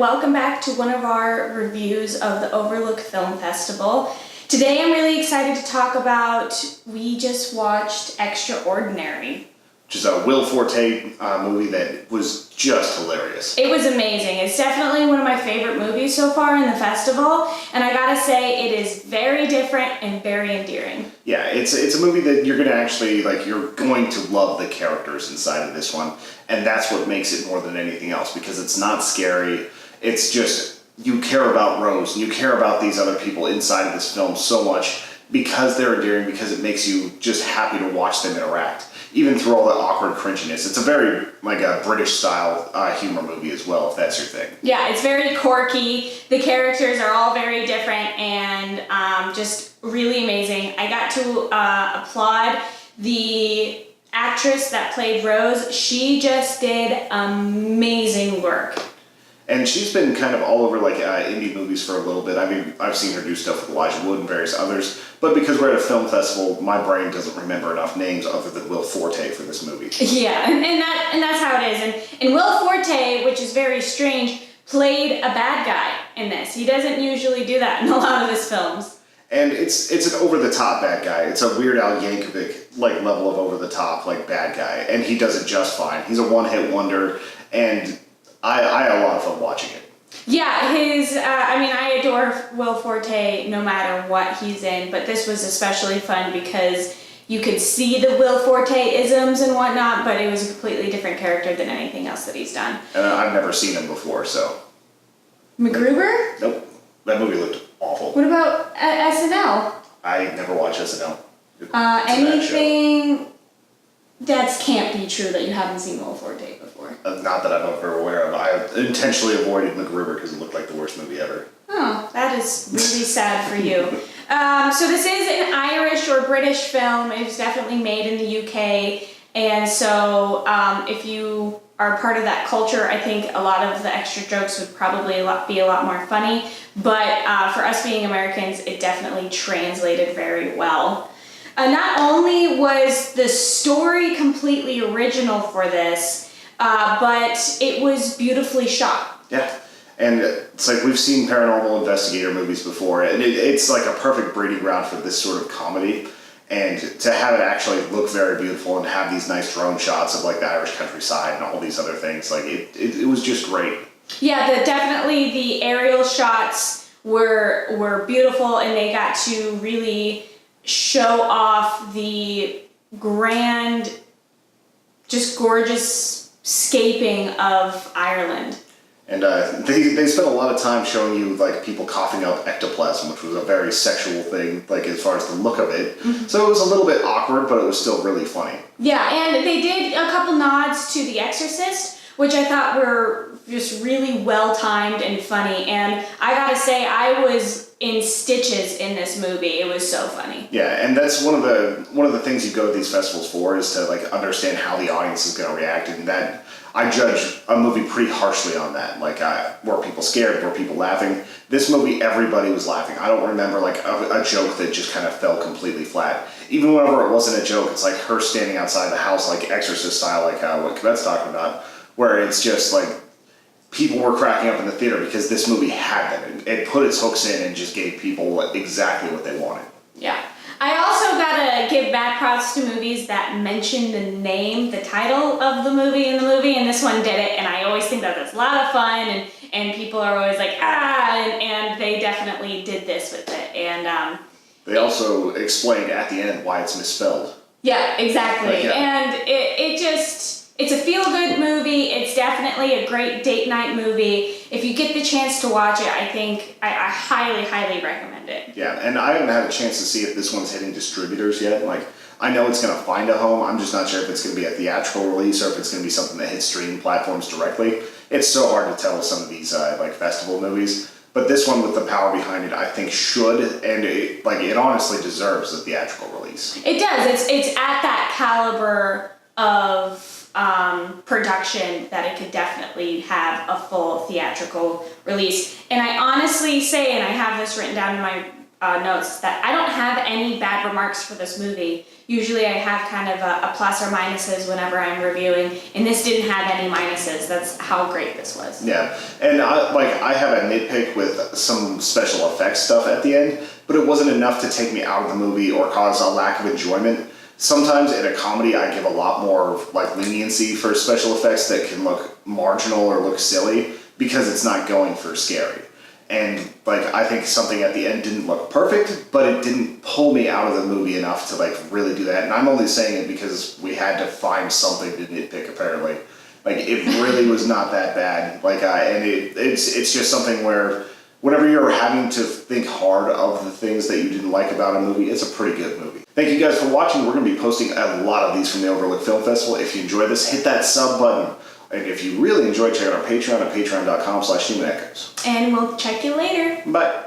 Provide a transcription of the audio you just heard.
welcome back to one of our reviews of the Overlook Film Festival. Today I'm really excited to talk about, we just watched Extraordinary. Which is a Will Forte movie that was just hilarious. It was amazing. It's definitely one of my favorite movies so far in the festival, and I gotta say, it is very different and very endearing. Yeah, it's a movie that you're gonna actually, you're going to love the characters inside of this one, and that's what makes it more than anything else, because it's not scary, it's just, you care about Rose, and you care about these other people inside of this film so much, because they're endearing, because it makes you just happy to watch them interact. Even through all the awkward cringiness. It's a very, a British-style humor movie as well, if that's your thing. Yeah, it's very quirky. The characters are all very different and just really amazing. I got to applaud the actress that played Rose. She just did amazing work. And she's been kind of all over indie movies for a little bit. I mean, I've seen her do stuff with Elijah Wood and various others, but because we're at a film festival, my brain doesn't remember enough names other than Will Forte for this movie. Yeah, and that's how it is. And Will Forte, which is very strange, played a bad guy in this. He doesn't usually do that in a lot of his films. And it's an over-the-top bad guy. It's a Weird Al Yankovic level of over-the-top bad guy, and he does it just fine. He's a one-hit wonder, and I had a lot of fun watching it. Yeah, I adore Will Forte no matter what he's in, but this was especially fun because you could see the Will Forte-isms and whatnot, but it was a completely different character than anything else that he's done. And I've never seen him before, so. MacGruber? Nope. That movie looked awful. What about SNL? I never watched SNL. Anything that can't be true that you haven't seen Will Forte before? Not that I'm ever aware of. I intentionally avoided MacGruber because it looked like the worst movie ever. Oh, that is really sad for you. So this is an Irish or British film. It was definitely made in the UK. And so if you are part of that culture, I think a lot of the extra jokes would probably be a lot more funny. But for us being Americans, it definitely translated very well. Not only was the story completely original for this, but it was beautifully shot. Yeah, and it's we've seen paranormal investigator movies before, and it's a perfect breeding ground for this sort of comedy. And to have it actually look very beautiful and have these nice drone shots of the Irish countryside and all these other things, it was just great. Yeah, definitely the aerial shots were beautiful, and they got to really show off the grand, just gorgeous scaping of Ireland. And they spent a lot of time showing you people coughing up ectoplasm, which was a very sexual thing, as far as the look of it. Mm-hmm. So it was a little bit awkward, but it was still really funny. Yeah, and they did a couple nods to The Exorcist, which I thought were just really well timed and funny. And I gotta say, I was in stitches in this movie. It was so funny. Yeah, and that's one of the things you go to these festivals for, is to understand how the audience is going to react, and that I judge a movie pretty harshly on that. Were people scared? Were people laughing? This movie, everybody was laughing. I don't remember a joke that just kind of fell completely flat. Even whenever it wasn't a joke, it's her standing outside the house, Exorcist style, what Kvet's talking about, where it's just people were cracking up in the theater because this movie had them. It put its hooks in and just gave people exactly what they wanted. Yeah. I also gotta give bad props to movies that mention the title of the movie in the movie, and this one did it, and I always think that that's a lot of fun, and people are always and they definitely did this with it. And they also explained at the end why it's misspelled. Yeah, exactly. Yeah. And it's a feel-good movie. It's definitely a great date night movie. If you get the chance to watch it, I think I highly, highly recommend it. Yeah, and I haven't had a chance to see if this one's hitting distributors yet. I know it's going to find a home. I'm just not sure if it's going to be a theatrical release or if it's going to be something that hits streaming platforms directly. It's so hard to tell with some of these festival movies. But this one, with the power behind it, I think should, and it honestly deserves a theatrical release. It does. It's at that caliber of production that it could definitely have a full theatrical release. And I honestly say, and I have this written down in my notes that I don't have any bad remarks for this movie. Usually I have kind of a plus or minuses whenever I'm reviewing, and this didn't have any minuses. That's how great this was. Yeah, and I have a nitpick with some special effects stuff at the end, but it wasn't enough to take me out of the movie or cause a lack of enjoyment. Sometimes in a comedy, I give a lot more like leniency for special effects that can look marginal or look silly because it's not going for scary. And like I think something at the end didn't look perfect, but it didn't pull me out of the movie enough to like really do that. And I'm only saying it because we had to find something to nitpick apparently. Like it really was not that bad. Like and it's just something where whenever you're having to think hard of the things that you didn't like about a movie, it's a pretty good movie. Thank you guys for watching. We're going to be posting a lot of these from the Overlook Film Festival. If you enjoyed this, hit that sub button. And if you really enjoyed, check out our Patreon at patreon.com/humanechoes. And we'll check you later. Bye.